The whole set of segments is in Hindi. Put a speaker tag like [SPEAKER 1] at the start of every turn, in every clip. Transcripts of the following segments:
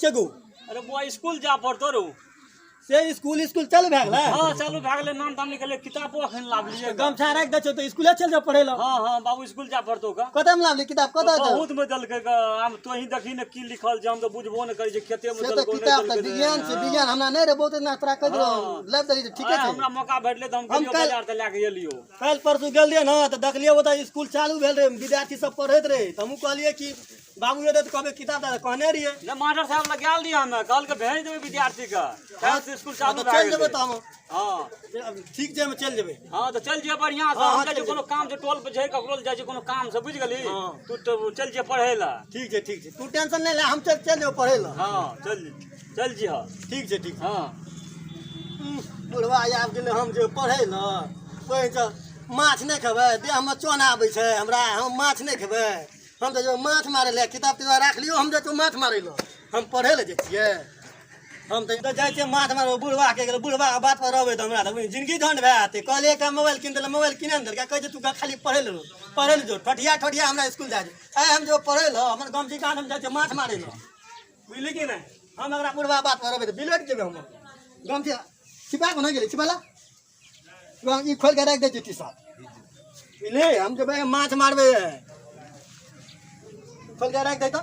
[SPEAKER 1] छे गो।
[SPEAKER 2] अरे बुआ स्कूल जा पड़तो रो
[SPEAKER 1] से स्कूल चल भागला।
[SPEAKER 2] हां चलू भागले नाम ताम निकले किताबो अखन लाभ लिए
[SPEAKER 1] गमछा राख दे तो स्कूल चल जा पढ़े ला।
[SPEAKER 2] हां बाबू स्कूल जा पड़तो का
[SPEAKER 1] कदम लाभ ले किताब कदा
[SPEAKER 2] बहुत में दल के हम तो ही देखी न की लिखल जे हम तो बुझबो न करी जे खेते में
[SPEAKER 1] दल को किताब त विज्ञान से विज्ञान हमरा नै रे बहुत इतना तरह कर लाभ दे ठीक है।
[SPEAKER 2] हमरा मौका भेटले त हम कहियो बाजार त लेके एलियो।
[SPEAKER 1] कल परसू गेल रे न त देखलिए ओता स्कूल चालू भेल रे विद्यार्थी सब पढ़ैत रे त हमहु कहलिए कि बाबू ये तो कबे किताब दा कहने रहिए
[SPEAKER 2] न मास्टर साहब लग गेल दिया हम कल के भेज देबे विद्यार्थी का कल से स्कूल चालू
[SPEAKER 1] चल जेबे त हम
[SPEAKER 2] हां
[SPEAKER 1] ठीक जे में चल जेबे।
[SPEAKER 2] हां तो चल जे बढ़िया से हम जे कोनो काम से टोल पे जे ककरो जाय छै कोनो काम से बुझ गेली तू तो चल जे पढ़े ला।
[SPEAKER 1] ठीक छै तू टेंशन नै ले हम चल जेबे पढ़े ला।
[SPEAKER 2] हां चल जी। हां
[SPEAKER 1] ठीक छै
[SPEAKER 2] हां
[SPEAKER 1] बुढ़वा आब गेले हम जे पढ़े ला कोइ छ माछ नै खेबै देह में चोन आबै छै हमरा हम माछ नै खेबै हम तो जो माछ मारे ले किताब तिताब राख लियो हम जो माछ मारे लो हम पढ़े ले जे छिए हम तो जाय छिए माछ मारे बुढ़वा के गेल बुढ़वा के बात पर रहबे त हमरा त जिंदगी झंड भाते कहले का मोबाइल किन देला मोबाइल किन दल का कह जे तू खाली पढ़े ले जो ठठिया हमरा स्कूल जा आए हम जो पढ़े लो हमर गमछी कान हम जाय माछ मारे लो बुझली कि नै हम अगरा बुढ़वा बात पर रहबे त बिलट जेबे हम गमछी छिपा को न गेले छिपाला गम ई खोल के रख दे टी शर्ट बुझली हम जब माछ मारबे खोल के रख दे तो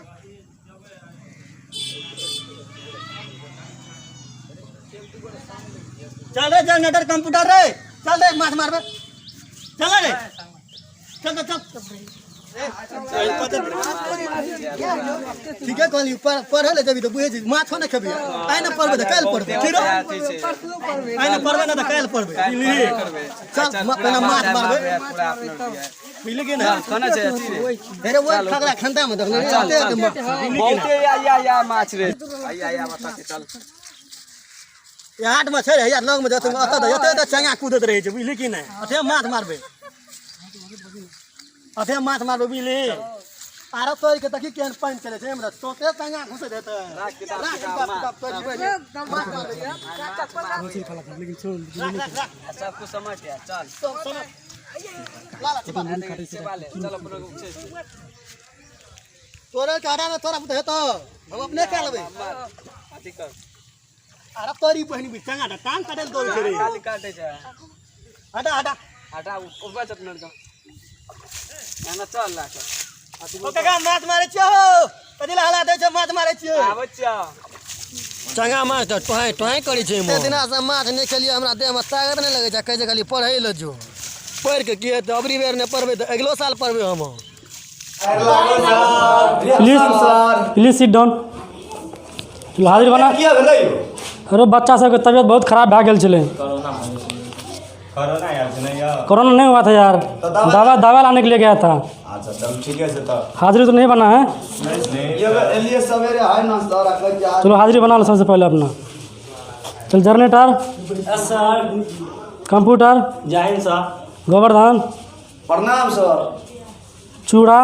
[SPEAKER 1] चल रे जनरेटर कंप्यूटर रे चल रे माछ मारबे चल रे चल ठीक है कहली पढ़े ले जबी तो बुझे छी माछो न खेबी आइ न पढ़बे त काल पढ़बे ठीक है आइ न पढ़बे न त काल पढ़बे चल पहले माछ मारबे मिले के ना खाना चाहिए अरे वो खगड़ा खंडा में देखले
[SPEAKER 3] बहुते या माछ रे या बता के चल
[SPEAKER 1] ये हाट में छै यार लग में जत अते त चंगा कूदत रहे छै बुझली कि नै अथे माछ मारबे बुझली आरो तोर के तकी केन पानी चले छै हमरा तोते चंगा घुसे देते राख किताब एकदम माछ मारबे लेकिन
[SPEAKER 3] सब कुछ समझ गया चल
[SPEAKER 1] समझ तोरा काड़ा में तोरा बुते हेतो हम अपने कर लेबे अरे तोरी बहनी भी चंगा दा टांग काटे दो रे
[SPEAKER 3] खाली काटे छै हटा ऊपर चपनर का ना चल ला चल
[SPEAKER 1] ओ काका माछ मारे छियो कदिला हला दे छै माछ मारे छियो
[SPEAKER 3] आबै छियो
[SPEAKER 1] चंगा माछ त टोय करै छै मो दिना से माछ नै खेलिए हमरा देह में ताकत नै लगै छै कहै छै खाली पढ़ै ल जो पढ़ के किए त अबरी बेर नै पढ़बे त अगलो साल पढ़बे हम
[SPEAKER 4] प्लीज सिट डाउन हाजिर बना
[SPEAKER 5] किया भेलै यो
[SPEAKER 4] अरे बच्चा सबके तबियत बहुत खराब भए गेल छलै कोरोना नहीं हुआ था यार दवा लाने के लिए गया था।
[SPEAKER 5] अच्छा तब ठीक है से तो
[SPEAKER 4] हाजिरी तो नहीं बना है
[SPEAKER 5] ये सवेरे है नाश्ता रख के
[SPEAKER 4] चलो हाजिरी बना लो सबसे पहले अपना। चल जनरेटर
[SPEAKER 2] सर
[SPEAKER 4] कंप्यूटर
[SPEAKER 2] जय हिंद सर
[SPEAKER 4] गोवर्धन
[SPEAKER 5] प्रणाम सर
[SPEAKER 4] चूड़ा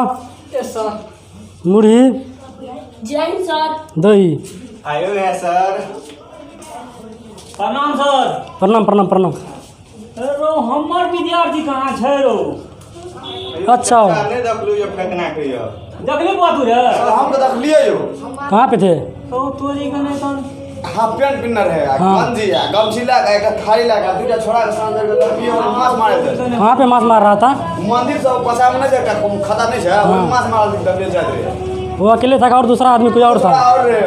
[SPEAKER 2] यस सर
[SPEAKER 4] मुढ़ी
[SPEAKER 6] जय हिंद सर
[SPEAKER 4] दही
[SPEAKER 5] आयो है सर
[SPEAKER 2] प्रणाम सर
[SPEAKER 4] प्रणाम प्रणाम प्रणाम।
[SPEAKER 2] रो हमर विद्यार्थी कहाँ छै रो
[SPEAKER 4] अच्छा
[SPEAKER 5] नहीं देखलू ये फेंकना के यो
[SPEAKER 2] देखली बुआ तू रे
[SPEAKER 5] हम तो देख लिए यो
[SPEAKER 4] कहाँ पे थे?
[SPEAKER 2] तो तोरी कने तन
[SPEAKER 5] हाफ पैंट पिनर है
[SPEAKER 4] हाँ।
[SPEAKER 5] गंजी है गमछी लगा एक थाली लगा दूटा छोड़ा के साथ में लड़की और माछ मारे थे
[SPEAKER 4] कहाँ पे माछ मार रहा था?
[SPEAKER 5] मंदिर सब पसा में नहीं जाता खाता नहीं है वो माछ मार दे जाते
[SPEAKER 4] वो अकेले था और दूसरा आदमी कोई और था?
[SPEAKER 5] और रे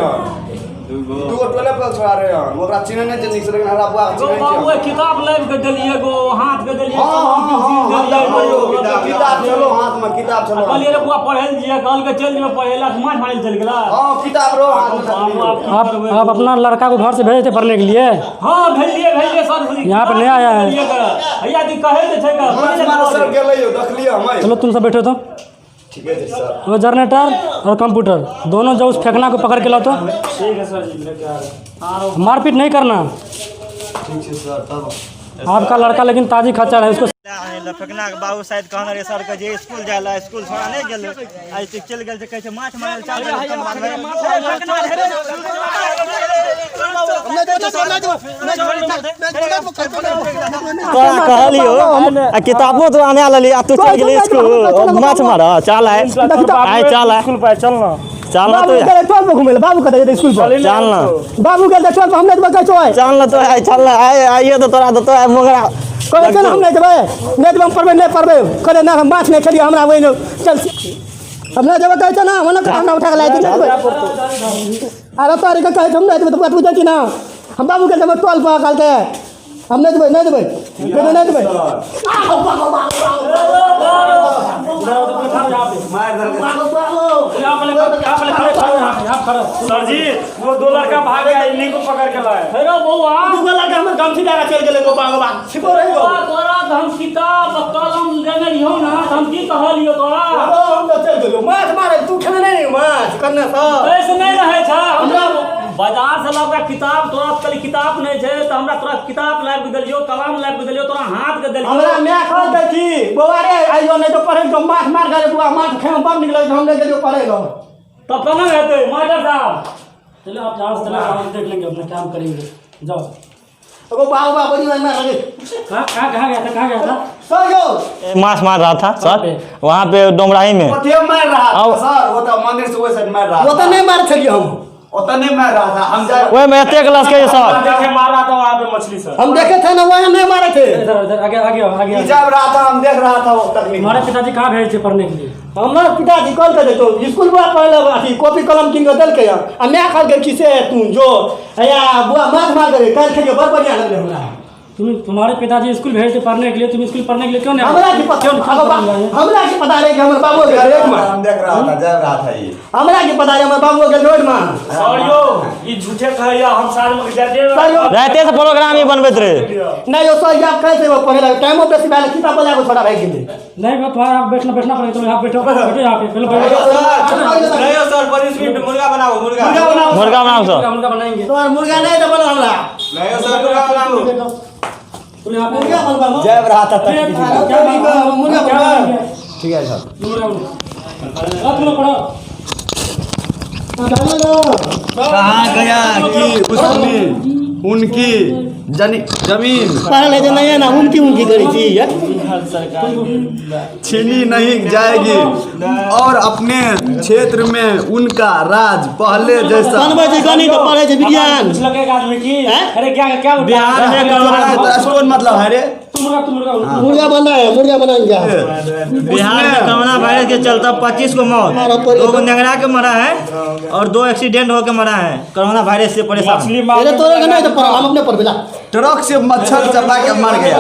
[SPEAKER 5] दूगो टोले पर छोड़ा रे ओकरा चिन्ह नहीं जनिक से लेकिन हरा बुआ
[SPEAKER 2] जो बाबू किताब लाइव के देलिए गो हाथ के देलिए
[SPEAKER 5] किताब चलो हाथ में किताब चलो
[SPEAKER 2] कहलिए रे बुआ पढ़े लिए कल के चल जेबे पढ़ेला माछ मारे चल गेला।
[SPEAKER 5] हां किताब रो हाथ में
[SPEAKER 4] आप अपना लड़का को घर से भेजे थे पढ़ने के लिए?
[SPEAKER 2] हां भेजिए सर
[SPEAKER 4] यहाँ पे नया आया है
[SPEAKER 2] भैया दी कहे दे छै का
[SPEAKER 5] सर गेलै यो देख लियो हम
[SPEAKER 4] चलो तुम सब बैठो तो
[SPEAKER 5] ठीक है सर
[SPEAKER 4] वो जनरेटर और कंप्यूटर दोनों जो उस फेंकना को पकड़ के लाओ तो
[SPEAKER 2] ठीक है सर जी लेके आ रहा हूं।
[SPEAKER 4] मारपीट नहीं करना।
[SPEAKER 5] ठीक है सर तब
[SPEAKER 4] आपका लड़का लेकिन ताजी खच्चर है उसको
[SPEAKER 1] फेंकना के बाबू शायद कहने रे सर के जे स्कूल जाला स्कूल छोड़ा नहीं गेल आज तक चल गेल कहै छै माछ मारल चल कहलियो आ किताबो तो आने वाली आ तू चल गेल स्कूल माछ मार चल आए चल स्कूल पे चल ना
[SPEAKER 7] चलना तो
[SPEAKER 1] बाबू चल पे घूमे बाबू कहते थे स्कूल पर
[SPEAKER 7] चलना
[SPEAKER 1] बाबू कहते चल हम नहीं बका चोय
[SPEAKER 7] चलना तो है चलना आइए तो तोरा तो है मोगरा
[SPEAKER 1] कहते चल हम नहीं देबे नहीं देबे हम पढ़बे नहीं पढ़बे कहते ना हम माछ नहीं खेलिए हमरा वही चल हम नहीं देबे कहते ना हम उठा के ला दे अरे तारी का कहते हम नहीं देबे तो पूछती ना हम बाबू के देबे टोल पर काल के हम नहीं देबे नहीं देबे
[SPEAKER 2] सर जी वो 2 लड़का भाग गया इन्हीं को पकड़ के लाए हेलो बउआ
[SPEAKER 1] 2 लड़का हमर गमछी डाला चल गेले गो बाबा छिपो रही गो
[SPEAKER 2] तोरा हम किताब कलम लेने रहियो ना हम की कहलियो तोरा
[SPEAKER 1] हम तो चल गेलो माछ मारे तू खेले नहीं माछ करने सा
[SPEAKER 2] ऐसे नहीं रहे छ हमरा बाजार से लाबा किताब तोरा कल किताब नहीं छे त हमरा तोरा किताब लाब के देलियो कलम लाब के देलियो तोरा हाथ के देलियो
[SPEAKER 1] हमरा मैं खा देखी बउआ रे आइयो नहीं तो पढ़े तो माछ मार गए बुआ माछ खाए बम निकले हम ले गेलियो पढ़े लो
[SPEAKER 2] तब कना रहते मास्टर साहब
[SPEAKER 4] चलो आप यहाँ से चले हम देख लेंगे अपना काम करेंगे जाओ
[SPEAKER 1] तो बाबा बड़ी में मार लगे
[SPEAKER 4] कहाँ गया था
[SPEAKER 1] सो जो
[SPEAKER 7] माछ मार रहा था सर वहाँ पे डोमराही में
[SPEAKER 5] ओते मार रहा था सर वो तो मंदिर से वैसे मार रहा
[SPEAKER 1] वो तो नहीं मार छलिए हम
[SPEAKER 5] ओते नहीं मार रहा था हम जा
[SPEAKER 7] वही में एते क्लास के सर
[SPEAKER 2] देखे मार रहा था वहां पे मछली सर
[SPEAKER 1] हम देखे थे ना वहाँ नहीं मारे थे
[SPEAKER 4] इधर आगे
[SPEAKER 5] जब रहा था हम देख रहा था वो तकनीक
[SPEAKER 4] हमारे पिताजी कहाँ भेजे थे पढ़ने के लिए
[SPEAKER 1] हमारे पिताजी कॉल कर देतो स्कूल में पढ़ले अथी कॉपी कलम किन के दल के आ मैं खा के किसे तू जो या बुआ माछ मार करे कल खेलिए बहुत बढ़िया लगले हमरा
[SPEAKER 4] तुम्हारे पिताजी स्कूल भेजते पढ़ने के लिए तुम स्कूल पढ़ने के लिए क्यों नहीं
[SPEAKER 1] हमरा की पता हमरा की पता रे कि हमर बाबू के रेट में
[SPEAKER 5] हम देख रहा था जब रहा था ये
[SPEAKER 1] हमरा की पता रे हमर बाबू के रोड में
[SPEAKER 2] सरियो ई झूठे कहैया हम साल में जाते
[SPEAKER 7] रहते से प्रोग्राम ही बनबैत रहे
[SPEAKER 1] नहीं यो सर आप कैसे वो पढ़े टाइमो बेसी वाला किताब वाला को छोड़ा भाई गेले
[SPEAKER 4] नहीं मैं तुम्हारा बैठना पड़ेगा तुम यहाँ बैठो यहाँ पे पहले
[SPEAKER 5] नहीं सर 25 मिनट मुर्गा बनाओ
[SPEAKER 7] मुर्गा बनाओ सर
[SPEAKER 4] मुर्गा बनाएंगे
[SPEAKER 1] तो मुर्गा नहीं तो बना हमरा
[SPEAKER 5] नहीं सर मुर्गा बनाओ
[SPEAKER 4] तुम यहाँ पे
[SPEAKER 1] मुर्गा बनवा
[SPEAKER 5] जब रहा था
[SPEAKER 1] मुर्गा बनवा
[SPEAKER 5] ठीक है सर
[SPEAKER 4] तुम लोग पढ़ो
[SPEAKER 5] कहाँ गया कि उसने उनकी जमीन
[SPEAKER 1] पढ़ले जो नहीं है ना उनकी करी थी
[SPEAKER 5] छीनी नहीं जाएगी और अपने क्षेत्र में उनका राज पहले जैसा
[SPEAKER 1] बनवा जी गणित पढ़े छै विज्ञान
[SPEAKER 2] लगेगा आदमी की अरे क्या
[SPEAKER 5] बिहार में कौन मतलब है रे
[SPEAKER 1] मुर्गा बना है मुर्गा बनाएंगे
[SPEAKER 7] बिहार में कोरोना वायरस के चलते 25 को मौत 2 नेंगरा के मरा है और 2 एक्सीडेंट होकर मरा है कोरोना वायरस से परेशान
[SPEAKER 1] अरे तोरे नहीं तो हम अपने पढ़बेला
[SPEAKER 5] ट्रक से मच्छर चबा के मर गया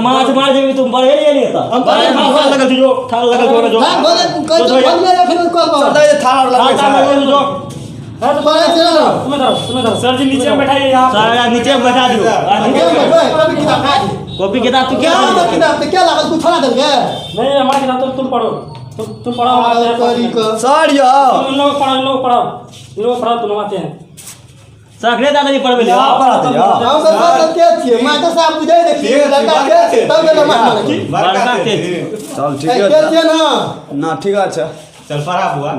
[SPEAKER 2] माछ मार जेबी तुम पढ़े ले लिए त
[SPEAKER 1] हम पढ़े
[SPEAKER 2] थाल लगल जो थाल लगल जो जो
[SPEAKER 1] हां बोले कल तो बोल ले फिर कॉल कर
[SPEAKER 5] सदा ये थाल लगे
[SPEAKER 2] जो
[SPEAKER 1] पढ़े चलो
[SPEAKER 4] तुम्हें
[SPEAKER 2] सर जी नीचे बैठाइए यहां
[SPEAKER 7] सर नीचे बैठा दियो कॉपी किताब तू क्या
[SPEAKER 1] किताब क्या लागल तू थोड़ा दे
[SPEAKER 4] नहीं हमारे किताब तुम पढ़ो तुम पढ़ो
[SPEAKER 5] सर यो
[SPEAKER 4] इन लोग पढ़ो तुम आते हैं
[SPEAKER 7] सखरे दादाजी पढ़बे ले
[SPEAKER 5] पढ़ाते यो
[SPEAKER 1] हम सब के छिए मास्टर साहब बुझाई देखिए लड़का के छै तब के मास्टर मारे
[SPEAKER 7] बड़का के
[SPEAKER 5] चल ठीक
[SPEAKER 1] के
[SPEAKER 5] है
[SPEAKER 1] छिए ना
[SPEAKER 5] ना ठीक है
[SPEAKER 7] चल पढ़ा बुआ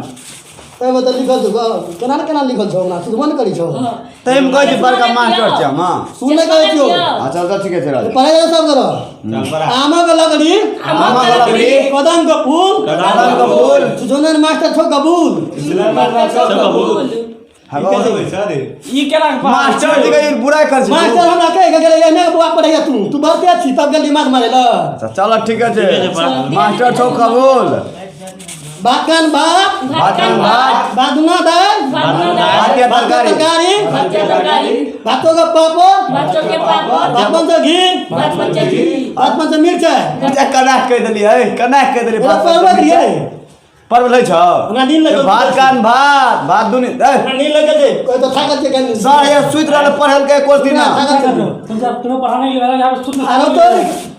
[SPEAKER 1] ए बता लिखल छौ केना लिखल छौ ना सुधवन करी छौ
[SPEAKER 5] तैम कहै छी बड़का मास्टर छै हम
[SPEAKER 1] सुन ले कहै छियो
[SPEAKER 5] अच्छा चल ठीक है चल
[SPEAKER 1] पढ़ाई सब करो
[SPEAKER 7] चल पढ़ा
[SPEAKER 1] आमा के लकड़ी कदम के फूल सुजनन मास्टर छौ कबूल
[SPEAKER 2] ई केना
[SPEAKER 5] मास्टर जी के बुरा कर छी
[SPEAKER 1] मास्टर हमरा कह के गेले ने बुआ पढ़ैया तू बढ़ते छी तब गेल दिमाग मारे ल
[SPEAKER 5] चल ठीक है मास्टर छौ कबूल
[SPEAKER 1] बाकन भात बादुना दाल
[SPEAKER 5] भात तरकारी
[SPEAKER 1] भातों का पापड़ भात में घी भात में मिर्चाई
[SPEAKER 5] कना कह देली
[SPEAKER 1] बात परवल दिए
[SPEAKER 5] परवल है छ
[SPEAKER 1] हमरा नींद लगे
[SPEAKER 5] भात कान भात दुनी
[SPEAKER 1] हमरा नींद लगे दे कोई तो थाकल के गन
[SPEAKER 5] सर ये सुइत रहल पढ़ल के कोर्स दिन
[SPEAKER 4] तुम्हें पढ़ाने के लिए भेजा सुत
[SPEAKER 1] अरे तो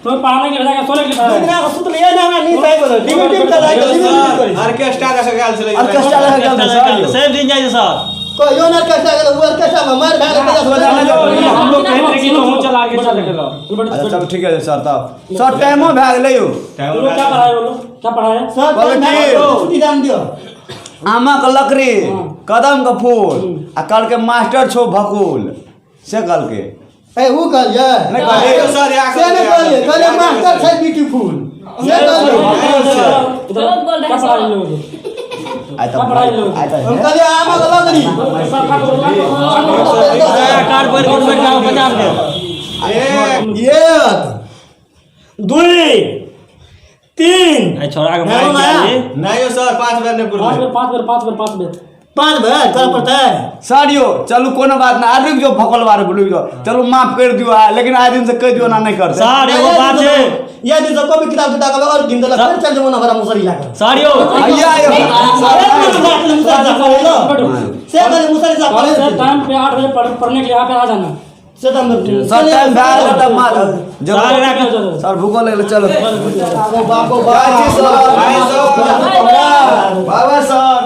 [SPEAKER 4] तुम्हें पढ़ाने के लिए भेजा सोने के लिए भेजा
[SPEAKER 1] इतना सुत लिया ना हमरा नींद आई बोलो टीवी कर रहा है
[SPEAKER 5] ऑर्केस्ट्रा का गल चले ऑर्केस्ट्रा का गल सर
[SPEAKER 7] सब दिन जाए सर
[SPEAKER 1] कोई यो ना कैसा गेल वो कैसा मार भाग के
[SPEAKER 2] हम लोग कहे थे कि तो हम चला के चलेगा
[SPEAKER 5] अच्छा चल ठीक है सर तब सर टाइमो भाग ले
[SPEAKER 4] क्या पढ़ाए बोलो क्या पढ़ाए
[SPEAKER 1] सब छुट्टी दाम दियो
[SPEAKER 5] आमा का लकड़ी कदम का फूल आ कल के मास्टर छो भकुल से कल के
[SPEAKER 1] ए वो कल ये
[SPEAKER 5] नहीं कहले सर
[SPEAKER 1] से ने कहले मास्टर छै ब्यूटीफुल ये कहले
[SPEAKER 4] क्या पढ़ाए लोग
[SPEAKER 5] आय
[SPEAKER 4] क्या पढ़ाई लो?
[SPEAKER 1] हम कहलिए आमा का लकड़ी
[SPEAKER 4] पैसा खा करो
[SPEAKER 7] कार्ड पर कुछ बैठ जाओ 50 के
[SPEAKER 1] एक दुई तीन
[SPEAKER 7] आई छोड़ा के
[SPEAKER 1] हेलो
[SPEAKER 7] मार
[SPEAKER 1] माया।
[SPEAKER 7] दिया
[SPEAKER 5] नहीं सर 5 बार नहीं
[SPEAKER 4] पाँच बेर
[SPEAKER 1] पाँच भैया कर पड़ता है
[SPEAKER 5] सर यो चलो कोनो बात ना आदमी जो भकल बारे बोलो जो चलो माफ कर दियो लेकिन आज दिन से कह दियो ना नहीं कर
[SPEAKER 7] सर एगो बात है
[SPEAKER 1] ये दिन सबको भी किताब किताब और दिन तक फिर चल जाओ ना बड़ा मुसरी लाकर
[SPEAKER 7] सर यो
[SPEAKER 5] आइए
[SPEAKER 1] से करे मुसरी साहब
[SPEAKER 4] सर टाइम पे 8 बजे पढ़ने के लिए यहाँ पे आ जाना
[SPEAKER 1] से तो हम
[SPEAKER 5] सर टाइम भाग तब मार
[SPEAKER 7] सर
[SPEAKER 5] सर भूखो ले चलो
[SPEAKER 1] बाबो बाबा
[SPEAKER 5] बाबा सर